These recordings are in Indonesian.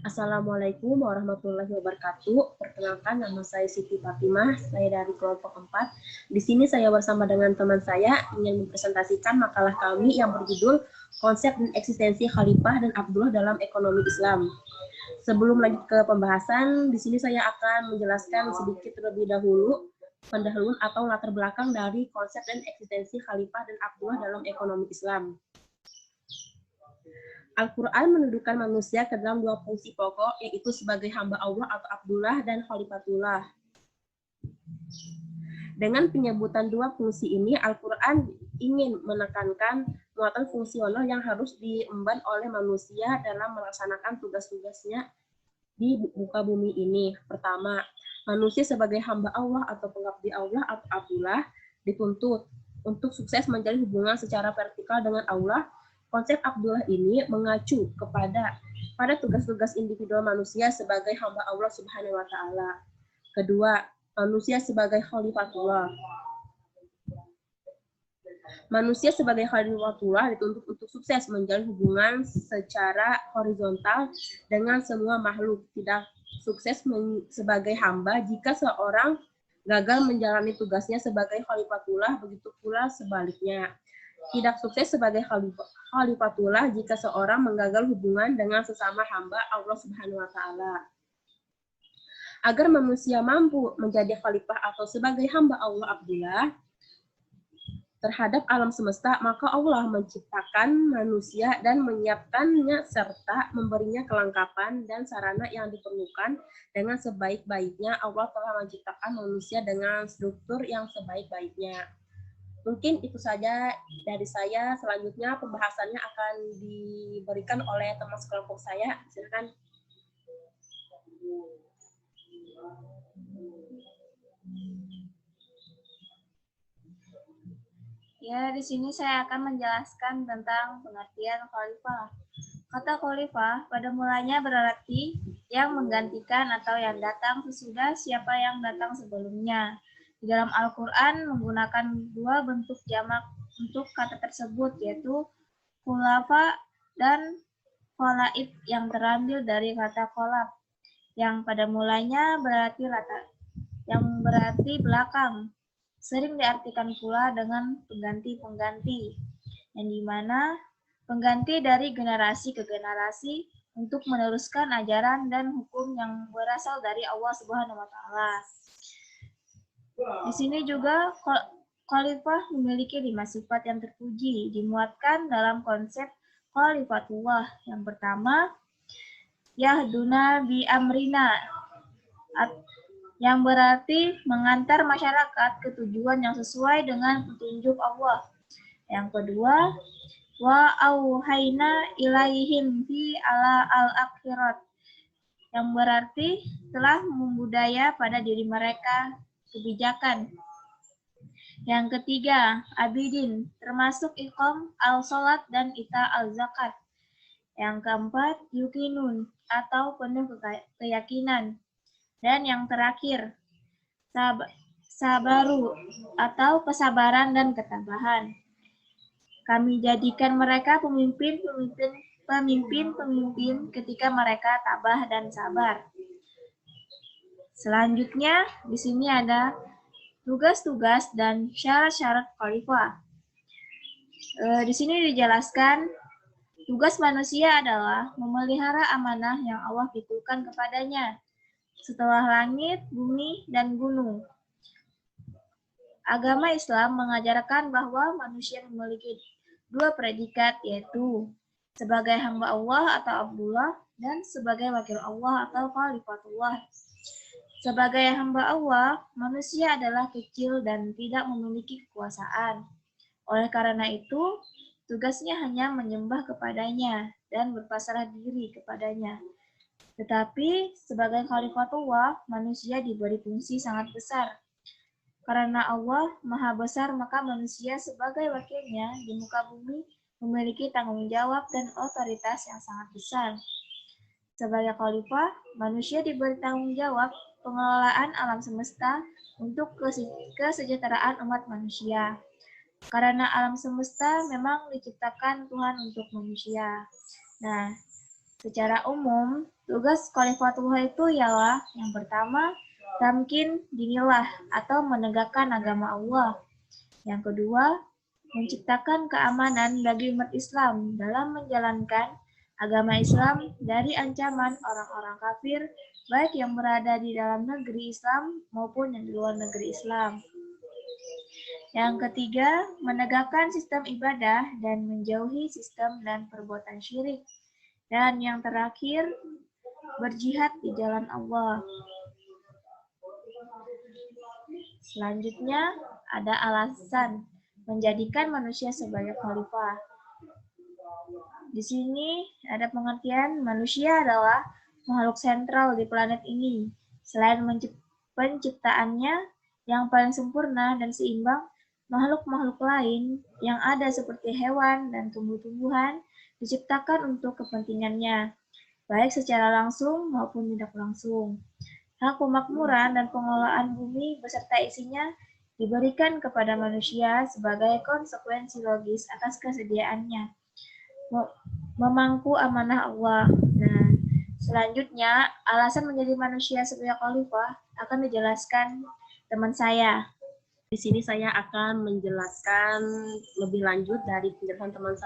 Assalamualaikum warahmatullahi wabarakatuh. Perkenalkan, nama saya Siti Fatimah, saya dari kelompok 4. Di sini saya bersama dengan teman saya ingin mempresentasikan makalah kami yang berjudul Konsep dan Eksistensi Khalifah dan Abdullah dalam Ekonomi Islam. Sebelum lanjut ke pembahasan, di sini saya akan menjelaskan sedikit terlebih dahulu pendahuluan atau latar belakang dari konsep dan eksistensi Khalifah dan Abdullah dalam ekonomi Islam. Al-Quran mendudukan manusia ke dalam dua fungsi pokok, yaitu sebagai hamba Allah atau Abdullah dan Khalifatullah. Dengan penyebutan dua fungsi ini, Al-Quran ingin menekankan muatan fungsional yang harus diemban oleh manusia dalam melaksanakan tugas-tugasnya di muka bumi ini. Pertama, manusia sebagai hamba Allah atau pengabdi Allah atau Abdullah dituntut untuk sukses menjalin hubungan secara vertikal dengan Allah. Konsep Abdullah ini mengacu pada tugas-tugas individual manusia sebagai hamba Allah Subhanahu wa taala. Kedua, manusia sebagai khalifatullah. Manusia sebagai khalifatullah dituntut untuk sukses menjalin hubungan secara horizontal dengan semua makhluk. Tidak sukses sebagai hamba jika seorang gagal menjalani tugasnya sebagai khalifatullah, begitu pula sebaliknya. Tidak sukses sebagai khalifatullah jika seorang menggagal hubungan dengan sesama hamba Allah Subhanahu wa taala. Agar manusia mampu menjadi khalifah atau sebagai hamba Allah Abdullah terhadap alam semesta, maka Allah menciptakan manusia dan menyiapkannya serta memberinya kelengkapan dan sarana yang diperlukan dengan sebaik-baiknya. Allah telah menciptakan manusia dengan struktur yang sebaik-baiknya. Mungkin itu saja dari saya. Selanjutnya pembahasannya akan diberikan oleh teman sekelompok saya. Silakan. Ya, di sini saya akan menjelaskan tentang pengertian khalifah. Kata khalifah pada mulanya berarti yang menggantikan atau yang datang sesudah siapa yang datang sebelumnya. Di dalam Al-Quran menggunakan dua bentuk jamak untuk kata tersebut, yaitu khulafa dan khalaif yang terambil dari kata kholaf, yang pada mulanya berarti latar, yang berarti belakang. Sering diartikan pula dengan pengganti-pengganti, yang dimana pengganti dari generasi ke generasi untuk meneruskan ajaran dan hukum yang berasal dari Allah Subhanahu wa taala. Di sini juga khalifah memiliki 5 sifat yang terpuji, dimuatkan dalam konsep khalifatullah. Yang pertama, yahduna bi amrina, yang berarti mengantar masyarakat ke tujuan yang sesuai dengan petunjuk Allah. Yang kedua, wa auhayna ilaihim fi ala al-akhirat, yang berarti telah membudaya pada diri mereka kebijakan. Yang ketiga, abidin, termasuk iqam al-salat dan ita al-zakat. Yang keempat, yukinun, atau penuh keyakinan. Dan yang terakhir, sabaru, atau kesabaran dan ketabahan. Kami jadikan mereka pemimpin ketika mereka tabah dan sabar. Selanjutnya, di sini ada tugas-tugas dan syarat-syarat khalifah. Di sini dijelaskan, tugas manusia adalah memelihara amanah yang Allah titipkan kepadanya setelah langit, bumi, dan gunung. Agama Islam mengajarkan bahwa manusia memiliki dua predikat, yaitu sebagai hamba Allah atau Abdullah dan sebagai wakil Allah atau Khalifatullah. Sebagai hamba Allah, manusia adalah kecil dan tidak memiliki kekuasaan. Oleh karena itu, tugasnya hanya menyembah kepadanya dan berpasrah diri kepadanya. Tetapi sebagai Khalifatullah, manusia diberi fungsi sangat besar. Karena Allah Maha Besar, maka manusia sebagai wakilnya di muka bumi memiliki tanggung jawab dan otoritas yang sangat besar. Sebagai khalifah, manusia diberi tanggung jawab pengelolaan alam semesta untuk kesejahteraan umat manusia. Karena alam semesta memang diciptakan Tuhan untuk manusia. Nah, Secara umum, tugas khalifatullah itu ialah yang pertama, tamkin dinillah atau menegakkan agama Allah. Yang kedua, menciptakan keamanan bagi umat Islam dalam menjalankan agama Islam dari ancaman orang-orang kafir, baik yang berada di dalam negeri Islam maupun yang di luar negeri Islam. Yang ketiga, menegakkan sistem ibadah dan menjauhi sistem dan perbuatan syirik. Dan yang terakhir, berjihad di jalan Allah. Selanjutnya, ada alasan menjadikan manusia sebagai khalifah. Di sini ada pengertian manusia adalah makhluk sentral di planet ini. Selain penciptaannya yang paling sempurna dan seimbang, makhluk-makhluk lain yang ada seperti hewan dan tumbuh-tumbuhan diciptakan untuk kepentingannya, baik secara langsung maupun tidak langsung. Hak pemakmuran dan pengelolaan bumi beserta isinya diberikan kepada manusia sebagai konsekuensi logis atas kesediaannya memangku amanah Allah. Nah, selanjutnya, alasan menjadi manusia sebagai khalifah akan dijelaskan teman saya. Di sini saya akan menjelaskan lebih lanjut dari penjelasan teman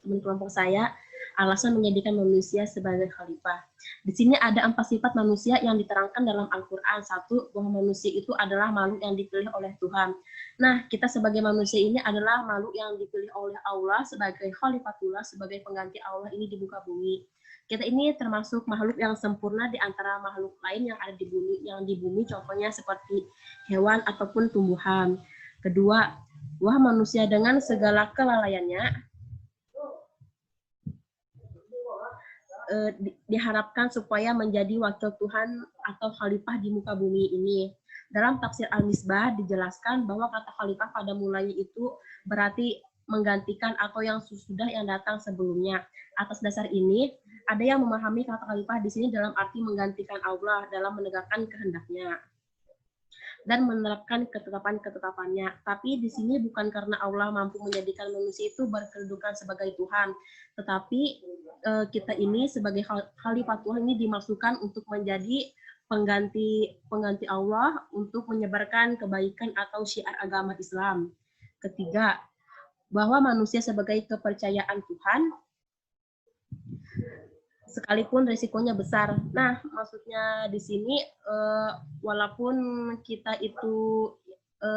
kelompok saya, alasan menjadikan manusia sebagai khalifah. Di sini ada 4 sifat manusia yang diterangkan dalam Al-Quran. 1, bahwa manusia itu adalah makhluk yang dipilih oleh Tuhan. Nah, kita sebagai manusia ini adalah makhluk yang dipilih oleh Allah sebagai khalifatullah, sebagai pengganti Allah ini di muka bumi. Kita ini termasuk makhluk yang sempurna di antara makhluk lain yang ada di bumi, contohnya seperti hewan ataupun tumbuhan. Kedua, bahwa manusia dengan segala kelalaiannya diharapkan supaya menjadi wakil Tuhan atau khalifah di muka bumi ini. Dalam tafsir Al-Misbah dijelaskan bahwa kata khalifah pada mulanya itu berarti menggantikan atau yang sudah yang datang sebelumnya. Atas dasar ini, ada yang memahami kata khalifah di sini dalam arti menggantikan Allah dalam menegakkan kehendaknya dan menerapkan ketetapan-ketetapannya. Tapi di sini bukan karena Allah mampu menjadikan manusia itu berkedudukan sebagai Tuhan, tetapi kita ini sebagai khalifatullah ini dimaksudkan untuk menjadi pengganti Allah untuk menyebarkan kebaikan atau syiar agama Islam. Ketiga, bahwa manusia sebagai kepercayaan Tuhan sekalipun risikonya besar. Nah, maksudnya di sini walaupun kita itu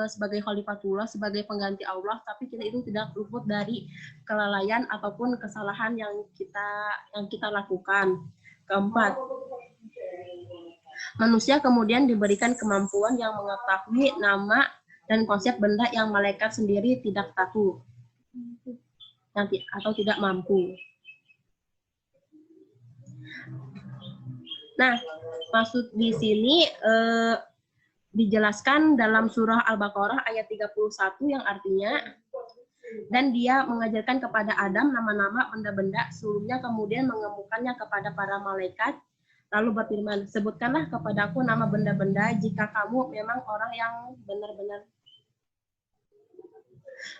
sebagai khalifatullah, sebagai pengganti Allah, tapi kita itu tidak luput dari kelalaian ataupun kesalahan yang kita lakukan. Keempat, manusia kemudian diberikan kemampuan yang mengetahui nama dan konsep benda yang malaikat sendiri tidak tahu atau tidak mampu. Nah, maksud di sini dijelaskan dalam surah Al-Baqarah ayat 31 yang artinya, dan dia mengajarkan kepada Adam nama-nama benda-benda, sebelumnya kemudian mengemukakannya kepada para malaikat, lalu berfirman, sebutkanlah kepadaku nama benda-benda jika kamu memang orang yang benar-benar.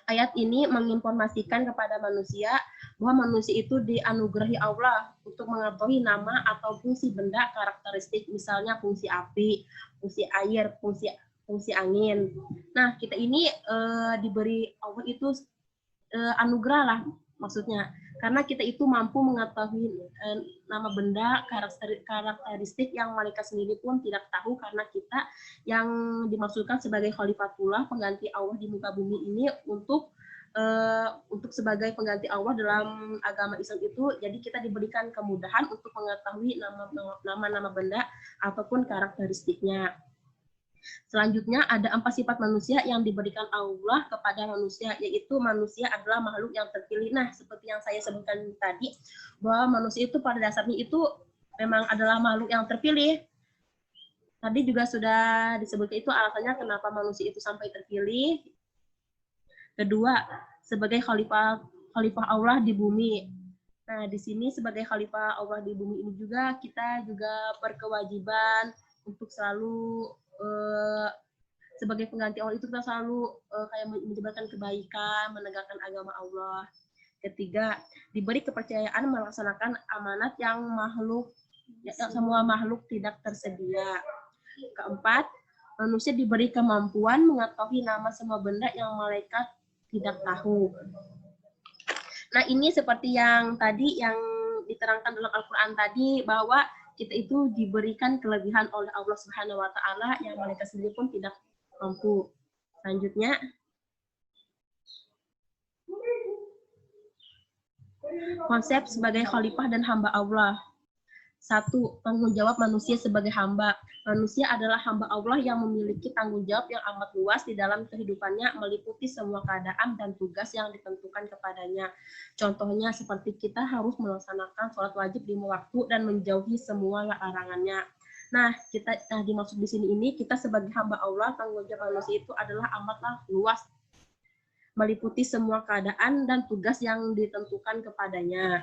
Ayat ini menginformasikan kepada manusia bahwa manusia itu dianugerahi Allah untuk mengetahui nama atau fungsi benda karakteristik, misalnya fungsi api, fungsi air, fungsi angin. Nah, kita ini diberi Allah itu anugerah lah maksudnya, karena kita itu mampu mengetahui nama benda karakteristik yang malaikat sendiri pun tidak tahu, karena kita yang dimaksudkan sebagai khalifatullah, pengganti Allah di muka bumi ini untuk sebagai pengganti Allah dalam agama Islam itu, jadi kita diberikan kemudahan untuk mengetahui nama-nama benda ataupun karakteristiknya. Selanjutnya ada 4 sifat manusia yang diberikan Allah kepada manusia, yaitu manusia adalah makhluk yang terpilih. Nah, seperti yang saya sebutkan tadi, bahwa manusia itu pada dasarnya itu memang adalah makhluk yang terpilih. Tadi juga sudah disebutkan itu alasannya kenapa manusia itu sampai terpilih. Kedua, sebagai khalifah Allah di bumi. Nah, di sini sebagai khalifah Allah di bumi ini juga kita juga berkewajiban untuk selalu sebagai pengganti Allah itu kita selalu kayak menyebarkan kebaikan, menegakkan agama Allah. Ketiga, diberi kepercayaan melaksanakan amanat yang semua makhluk tidak tersedia. Keempat, manusia diberi kemampuan mengetahui nama semua benda yang malaikat tidak tahu. Nah, ini seperti yang tadi yang diterangkan dalam Al-Quran tadi, bahwa kita itu diberikan kelebihan oleh Allah Subhanahu wa Ta'ala yang malaikat sendiri pun tidak mampu. Selanjutnya, konsep sebagai khalifah dan hamba Allah. 1. Tanggung jawab manusia sebagai hamba. Manusia adalah hamba Allah yang memiliki tanggung jawab yang amat luas di dalam kehidupannya, meliputi semua keadaan dan tugas yang ditentukan kepadanya. Contohnya seperti kita harus melaksanakan sholat wajib 5 waktu dan menjauhi semua larangannya. Nah, dimaksud di sini ini, kita sebagai hamba Allah, tanggung jawab manusia itu adalah amatlah luas, meliputi semua keadaan dan tugas yang ditentukan kepadanya.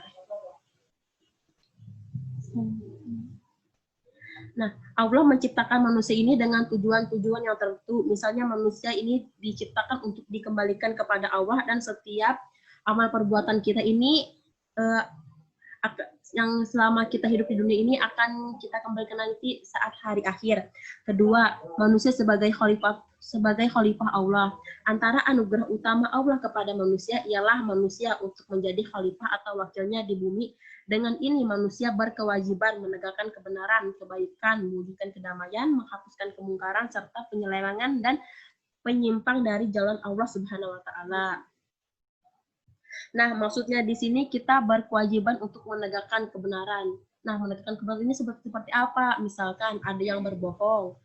Nah, Allah menciptakan manusia ini dengan tujuan-tujuan yang tertentu. Misalnya manusia ini diciptakan untuk dikembalikan kepada Allah, dan setiap amal perbuatan kita ini yang selama kita hidup di dunia ini akan kita kembalikan nanti saat hari akhir. Kedua, manusia sebagai khalifah Allah. Antara anugerah utama Allah kepada manusia ialah manusia untuk menjadi khalifah atau wakilnya di bumi. Dengan ini manusia berkewajiban menegakkan kebenaran, kebaikan, mewujudkan kedamaian, menghapuskan kemungkaran serta penyelewengan dan penyimpang dari jalan Allah Subhanahu wa Ta'ala. Nah, maksudnya di sini kita berkewajiban untuk menegakkan kebenaran. Nah, menegakkan kebenaran ini seperti apa? Misalkan ada yang berbohong,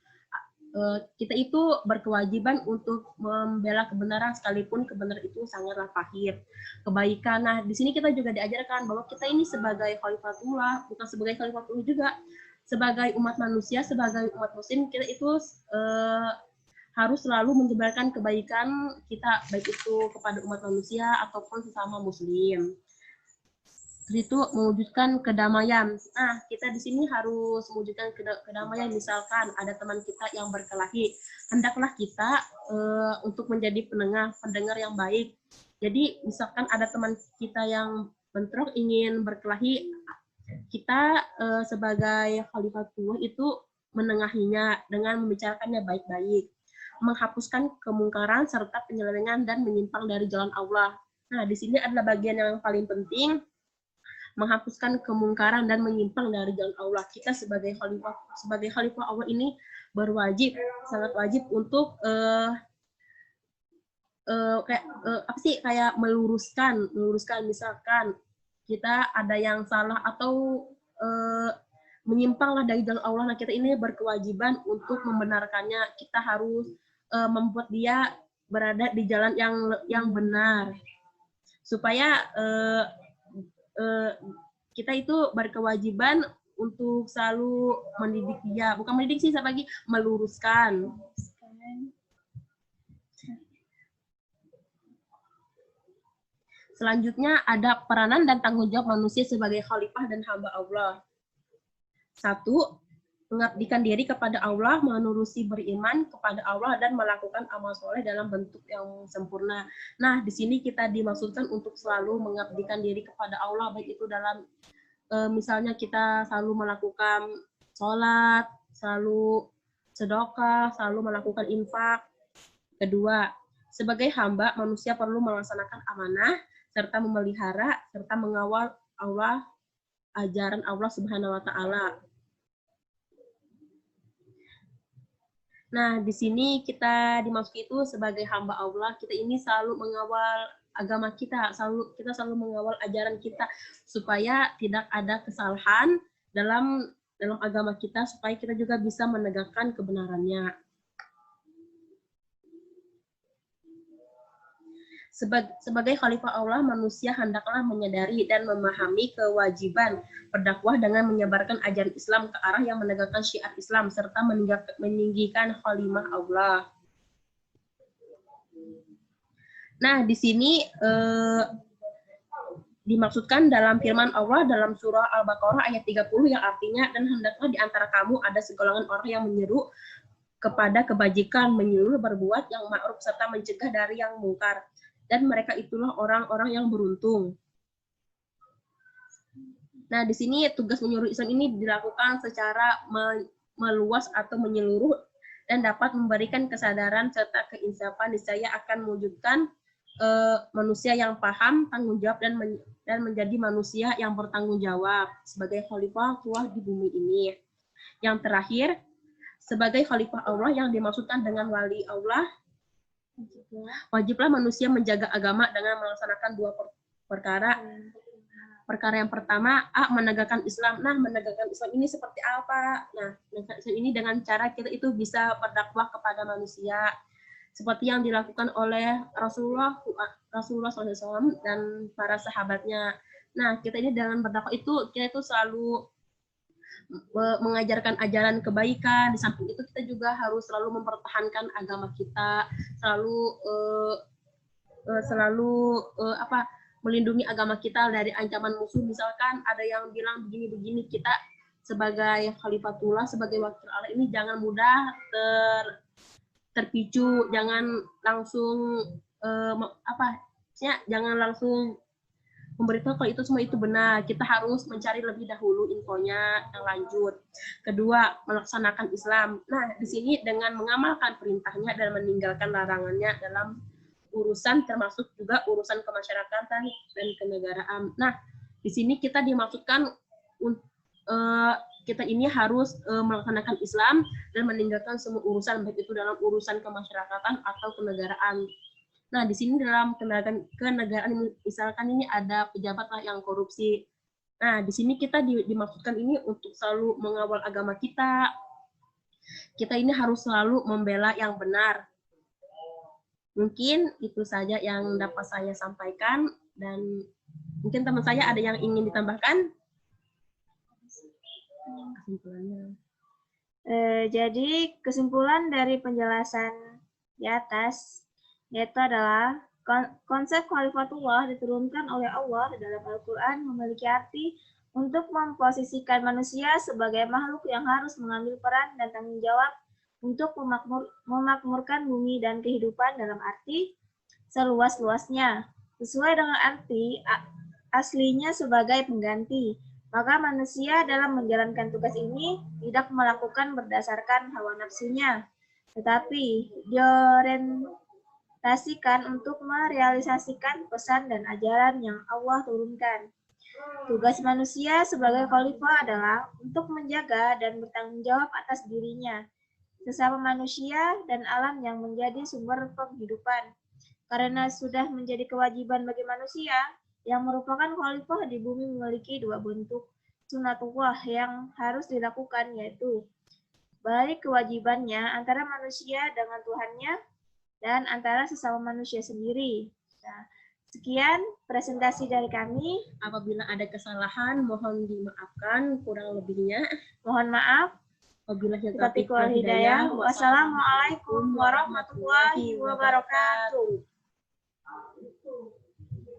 kita itu berkewajiban untuk membela kebenaran sekalipun kebenaran itu sangatlah pahit. Kebaikan. Nah, di sini kita juga diajarkan bahwa kita ini sebagai khalifatullah, bukan sebagai khalifatullah juga, sebagai umat manusia, sebagai umat muslim, kita itu harus selalu menyebarkan kebaikan kita, baik itu kepada umat manusia ataupun sesama muslim. Itu mewujudkan kedamaian. Nah, kita di sini harus mewujudkan kedamaian. Misalkan ada teman kita yang berkelahi, hendaklah kita untuk menjadi pendengar yang baik. Jadi, misalkan ada teman kita yang bentrok ingin berkelahi, kita sebagai khalifatullah itu menengahinya dengan membicarakannya baik-baik, menghapuskan kemungkaran serta penyelewengan dan menyimpang dari jalan Allah. Nah, di sini adalah bagian yang paling penting, menghapuskan kemungkaran dan menyimpang dari jalan Allah. Kita sebagai khalifah Allah ini berwajib, sangat wajib untuk kayak meluruskan misalkan kita ada yang salah atau menyimpanglah dari jalan Allah. Nah, kita ini berkewajiban untuk membenarkannya. Kita harus membuat dia berada di jalan yang benar, supaya kita itu berkewajiban untuk selalu mendidik dia, bukan mendidik sih, lagi meluruskan. Selanjutnya ada peranan dan tanggung jawab manusia sebagai khalifah dan hamba Allah. 1. Mengabdikan diri kepada Allah, menerusi beriman kepada Allah, dan melakukan amal soleh dalam bentuk yang sempurna. Nah, di sini kita dimaksudkan untuk selalu mengabdikan diri kepada Allah, baik itu dalam misalnya kita selalu melakukan sholat, selalu sedekah, selalu melakukan infak. Kedua, sebagai hamba, manusia perlu melaksanakan amanah, serta memelihara, serta mengawal ajaran Allah Subhanahu wa Ta'ala. Nah, di sini kita dimaksud itu sebagai hamba Allah, kita ini selalu mengawal agama kita selalu mengawal ajaran kita, supaya tidak ada kesalahan dalam agama kita, supaya kita juga bisa menegakkan kebenarannya. Sebagai khalifah Allah, manusia hendaklah menyadari dan memahami kewajiban berdakwah dengan menyebarkan ajaran Islam ke arah yang menegakkan syiar Islam, serta meninggikan kalimah Allah. Nah, di sini dimaksudkan dalam firman Allah dalam surah Al-Baqarah ayat 30 yang artinya, dan hendaklah di antara kamu ada segolongan orang yang menyeru kepada kebajikan, menyuruh berbuat yang ma'ruf serta mencegah dari yang mungkar. Dan mereka itulah orang-orang yang beruntung. Nah, di sini tugas menyuruh Islam ini dilakukan secara meluas atau menyeluruh dan dapat memberikan kesadaran serta keinsafan niscaya akan mewujudkan manusia yang paham, tanggung jawab, dan menjadi manusia yang bertanggung jawab sebagai khalifah Allah di bumi ini. Yang terakhir, sebagai khalifah Allah yang dimaksudkan dengan wali Allah, wajiblah manusia menjaga agama dengan melaksanakan dua perkara. Perkara yang pertama, menegakkan Islam. Nah, menegakkan Islam ini seperti apa? Nah, menegakkan Islam ini dengan cara kita itu bisa berdakwah kepada manusia, seperti yang dilakukan oleh Rasulullah SAW dan para sahabatnya. Nah, kita ini dengan berdakwah itu, kita itu selalu mengajarkan ajaran kebaikan. Di samping itu kita juga harus selalu mempertahankan agama kita, selalu melindungi agama kita dari ancaman musuh. Misalkan ada yang bilang begini-begini, kita sebagai khalifatullah, sebagai wakil Allah ini jangan mudah terpicu, jangan langsung jangan langsung memberitahu kalau itu semua itu benar. Kita harus mencari lebih dahulu infonya yang lanjut. Kedua, melaksanakan Islam. Nah, di sini dengan mengamalkan perintahnya dan meninggalkan larangannya dalam urusan, termasuk juga urusan kemasyarakatan dan kenegaraan. Nah, di sini kita dimaksudkan kita ini harus melaksanakan Islam dan meninggalkan semua urusan, baik itu dalam urusan kemasyarakatan atau kenegaraan. Nah, di sini dalam kenegaraan, misalkan ini ada pejabat lah yang korupsi. Nah, di sini kita dimaksudkan ini untuk selalu mengawal agama kita. Kita ini harus selalu membela yang benar. Mungkin itu saja yang dapat saya sampaikan, dan mungkin teman saya ada yang ingin ditambahkan. Kesimpulannya. Jadi kesimpulan dari penjelasan di atas yaitu adalah konsep khalifatullah diturunkan oleh Allah dalam Al-Quran memiliki arti untuk memposisikan manusia sebagai makhluk yang harus mengambil peran dan tanggung jawab untuk memakmurkan bumi dan kehidupan dalam arti seluas-luasnya, sesuai dengan arti aslinya sebagai pengganti. Maka manusia dalam menjalankan tugas ini tidak melakukan berdasarkan hawa nafsunya, tetapi diorientasikan untuk merealisasikan pesan dan ajaran yang Allah turunkan. Tugas manusia sebagai khalifah adalah untuk menjaga dan bertanggung jawab atas dirinya, sesama manusia, dan alam yang menjadi sumber penghidupan. Karena sudah menjadi kewajiban bagi manusia, yang merupakan khalifah di bumi memiliki dua bentuk sunatullah yang harus dilakukan, yaitu baik kewajibannya antara manusia dengan Tuhannya dan antara sesama manusia sendiri. Nah, sekian presentasi dari kami. Apabila ada kesalahan, mohon dimaafkan. Kurang lebihnya, mohon maaf. Wabillahi taufiq wal hidayah. Wassalamualaikum warahmatullahi wabarakatuh.